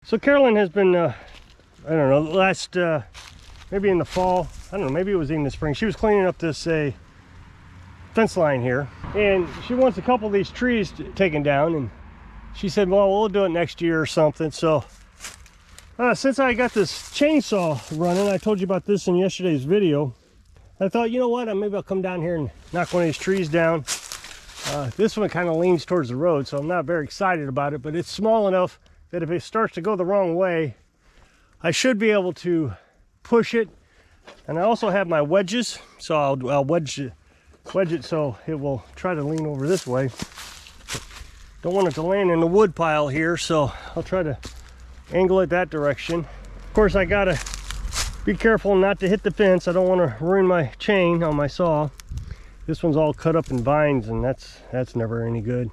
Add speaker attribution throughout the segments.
Speaker 1: So Carolyn has been, I don't know, last, maybe in the fall, I don't know, maybe it was even the spring, she was cleaning up this fence line here, and she wants a couple of these trees taken down, and she said, well, we'll do it next year or something. So since I got this chainsaw running, I told you about this in yesterday's video, I thought, you know what, maybe I'll come down here and knock one of these trees down. This one kind of leans towards the road, so I'm not very excited about it, but it's small enough that if it starts to go the wrong way, I should be able to push it. And I also have my wedges, so I'll wedge it so it will try to lean over this way. Don't want it to land in the wood pile here, so I'll try to angle it that direction. Of course, I gotta be careful not to hit the fence. I don't want to ruin my chain on my saw. This one's all cut up in vines, and that's never any good.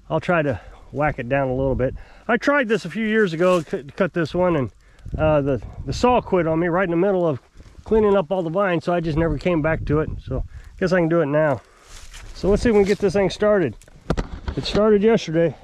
Speaker 1: I'll try to whack it down a little bit. I tried this a few years ago, cut this one, and the saw quit on me right in the middle of cleaning up all the vines, so I just never came back to it. So I guess I can do it now. So let's see if we can get this thing started. It started yesterday.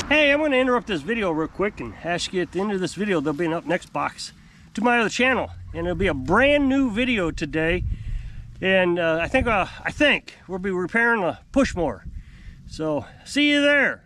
Speaker 1: Hey, I'm going to interrupt this video real quick and ask you at the end of this video, there'll be an up next box to my other channel, and it'll be a brand new video today. And I think we'll be repairing a push mower. So see you there.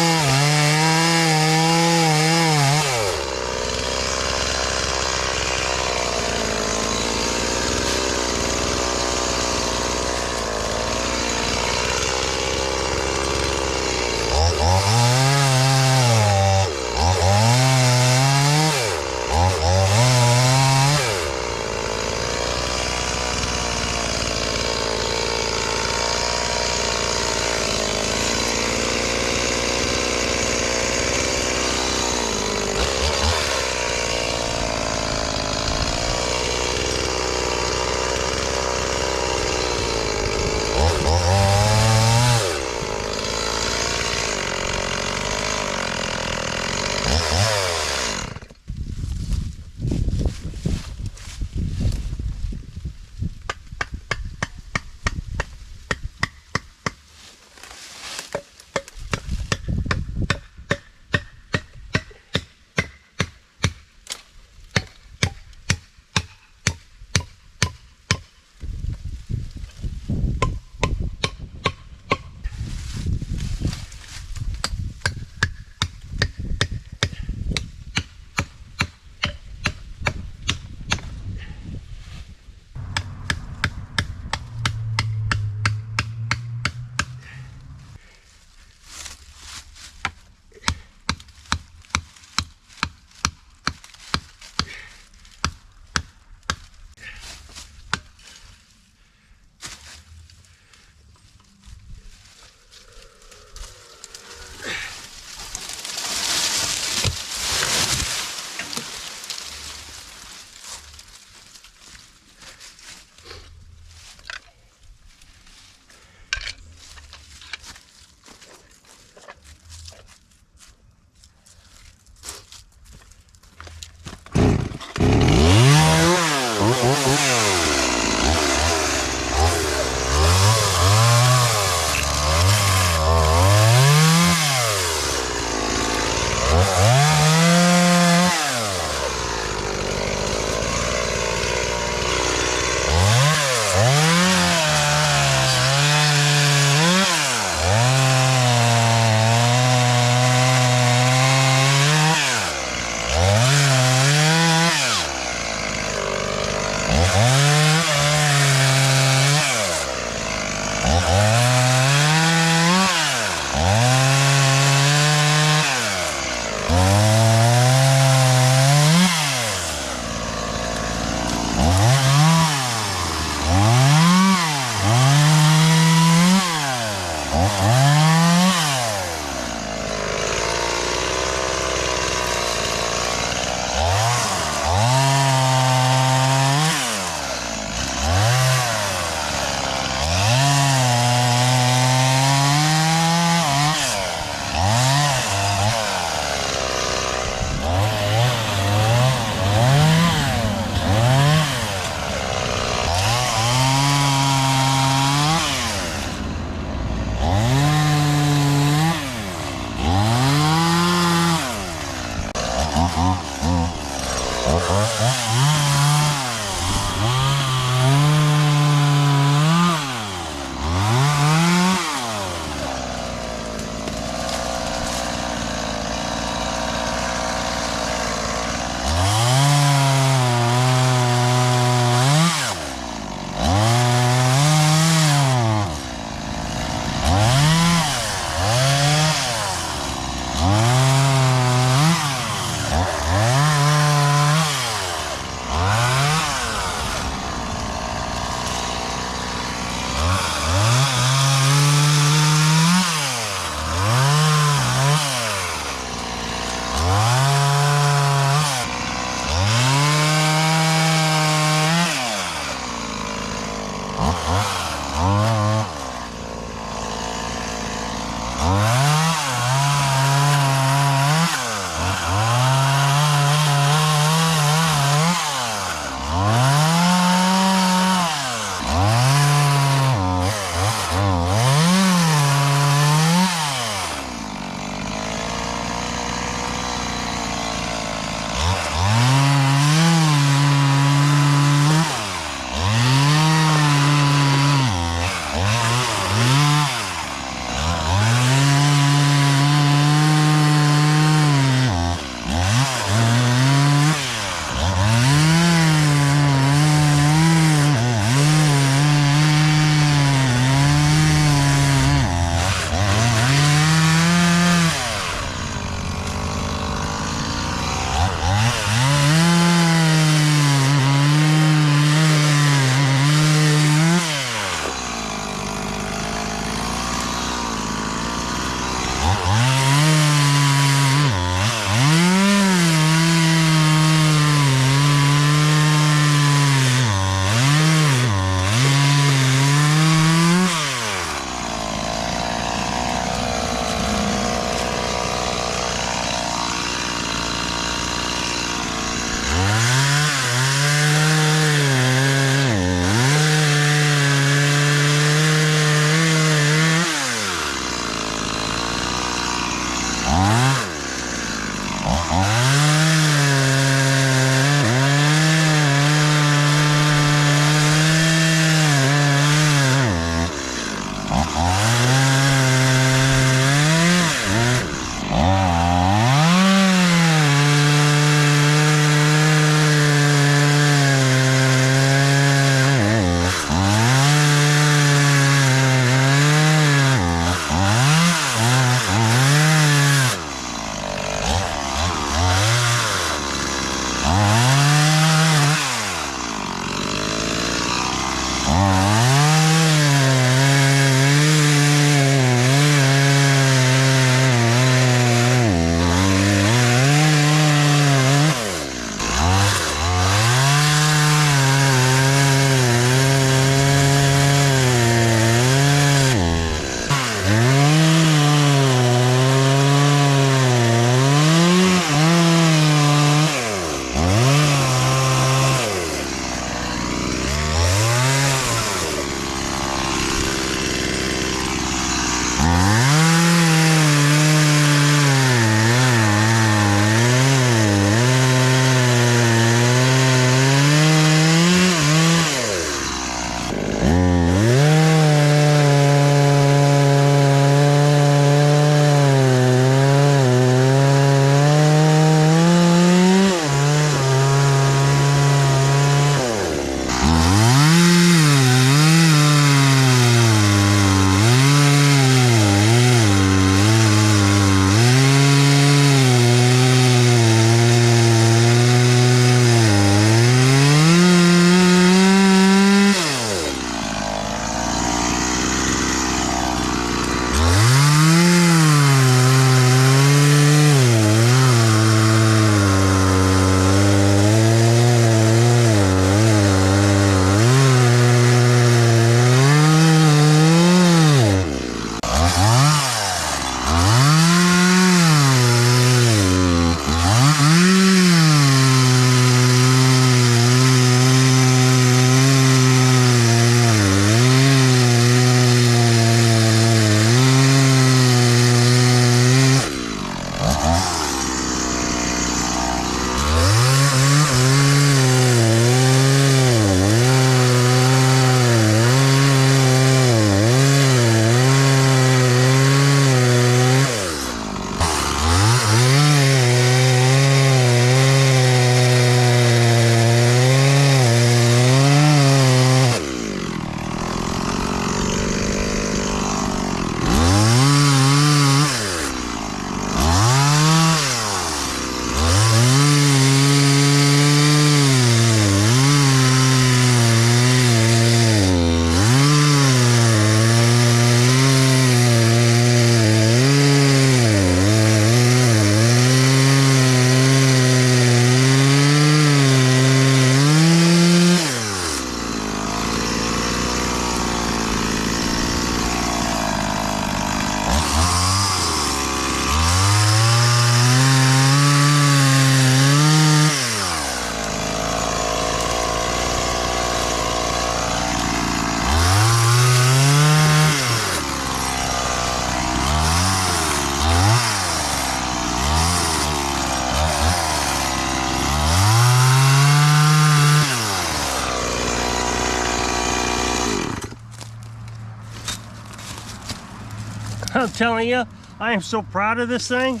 Speaker 1: I'm telling you, I am so proud of this thing.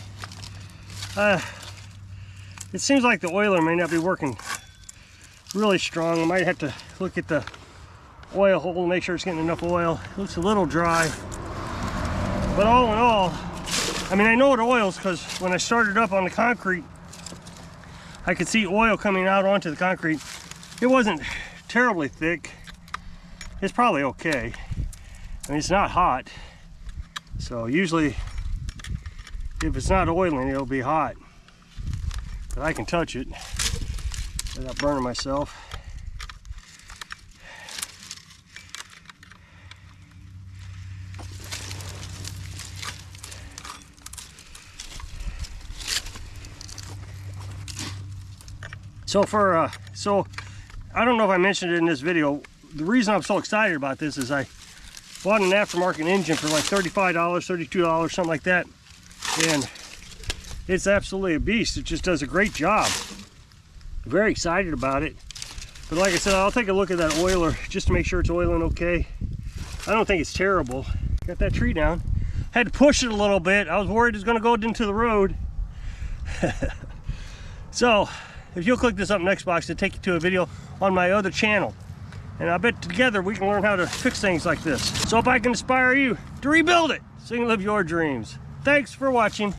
Speaker 1: It seems like the oiler may not be working really strong. I might have to look at the oil hole and make sure it's getting enough oil. It looks a little dry. But all in all, I mean, I know it oils because when I started up on the concrete, I could see oil coming out onto the concrete. It wasn't terribly thick. It's probably okay. I mean, it's not hot. So usually, if it's not oiling, it'll be hot. But I can touch it without burning myself. So I don't know if I mentioned it in this video. The reason I'm so excited about this is I bought an aftermarket engine for like $35, $32, something like that. And it's absolutely a beast. It just does a great job. Very excited about it. But like I said, I'll take a look at that oiler just to make sure it's oiling okay. I don't think it's terrible. Got that tree down. Had to push it a little bit. I was worried it was going to go into the road. So, if you'll click this up next box, it'll take you to a video on my other channel. And I bet together we can learn how to fix things like this. So if I can inspire you to rebuild it so you can live your dreams. Thanks for watching.